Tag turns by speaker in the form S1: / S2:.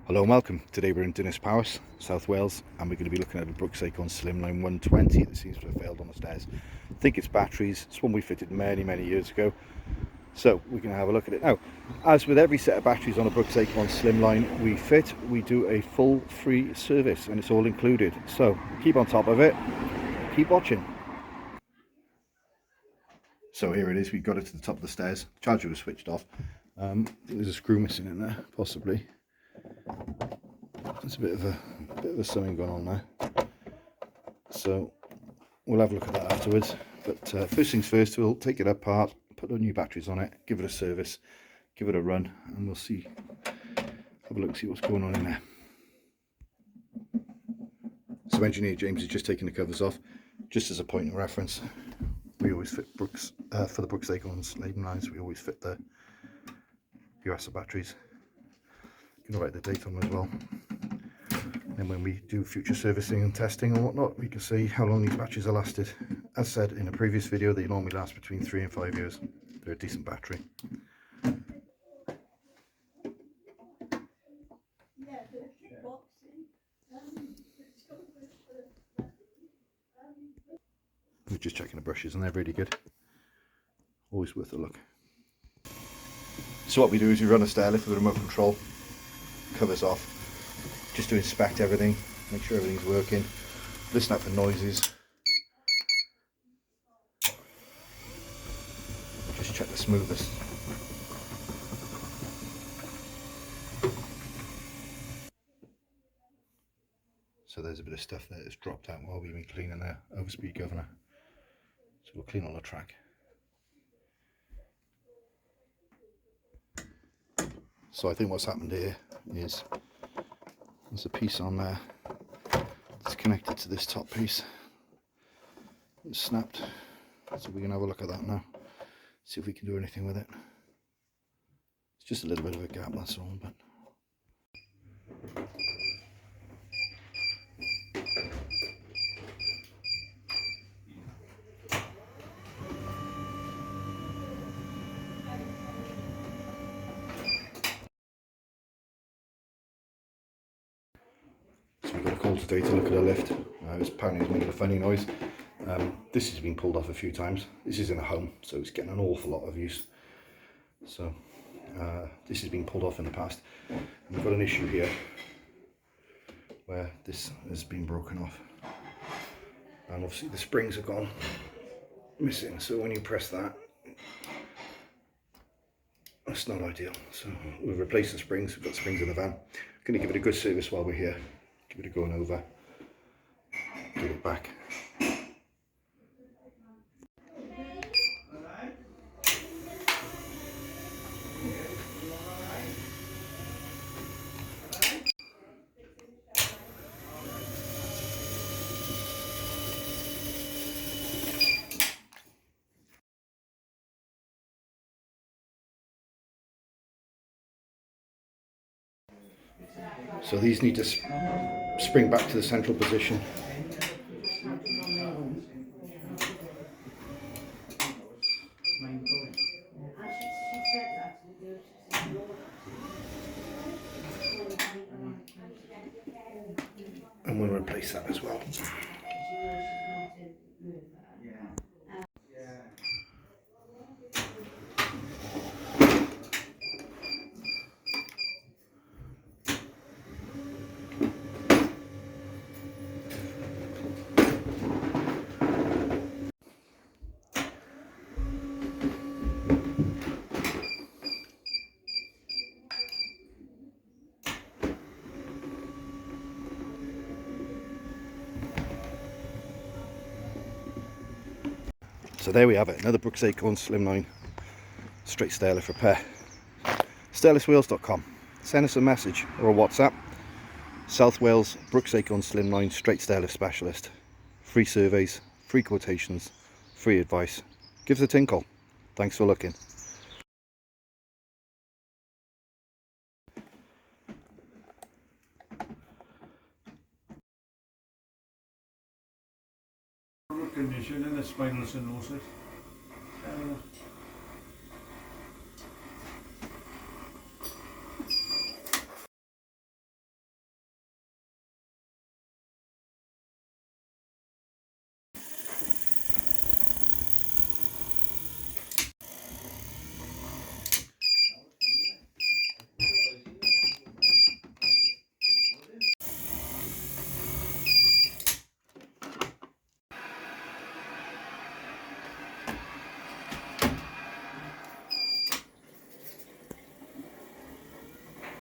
S1: Hello and welcome. Today we're in Dinas Powys, South Wales, and we're going to be looking at a Brooks Acorn Slimline 120 that seems to have failed on the stairs. I think it's batteries. It's one we fitted many years ago. So we're going to have a look at it. Now, as with every set of batteries on a Brooks Acorn Slimline we do a full free service and it's all included. So keep on top of it, keep watching. So here it is, we got it to the top of the stairs. The charger was switched off. I think there's a screw missing in there, possibly. There's a bit of a something going on now. So we'll have a look at that afterwards. But first things first, we'll take it apart, put the new batteries on it, give it a service, give it a run, and we'll see, have a look, see what's going on in there. So Engineer James is just taking the covers off. Just as a point of reference, we always fit Brooks, for the Brooks Acorn Slimlines, we always fit the US batteries. You can write the date on them as well. And when we do future servicing and testing and whatnot, we can see how long these batteries are lasted. As said in a previous video, they normally last between 3 and 5 years. They're a decent battery. We're just checking the brushes and they're really good. Always worth a look. So what we do is we run a stairlift with a remote control, covers off, just to inspect everything, make sure everything's working, listen out for noises, just check the smoothness. So there's a bit of stuff there that's dropped out while we've been cleaning the overspeed governor. So we'll clean all the track. So I think what's happened here is there's a piece on there that's connected to this top piece. It's snapped. So we can have a look at that now. See if we can do anything with it. It's just a little bit of a gap, that's all. But so we've got a call today to look at a lift. It's apparently making a funny noise. This has been pulled off a few times. This is in a home, so it's getting an awful lot of use. So this has been pulled off in the past. And we've got an issue here where this has been broken off. And obviously the springs have gone missing. So when you press that, that's not ideal. So we've replaced the springs. We've got springs in the van. Going to give it a good service while we're here. Give it a going over. Give it back. So these need to spring back to the central position. And we'll replace that as well. So there we have it, another Brooks Acorn Slimline straight stairlift repair. Stairliftwheels.com. Send us a message or a WhatsApp. South Wales Brooks Acorn Slimline straight stairlift specialist. Free surveys, free quotations, free advice. Give us a tinkle. Thanks for looking.
S2: Condition and a spinal stenosis.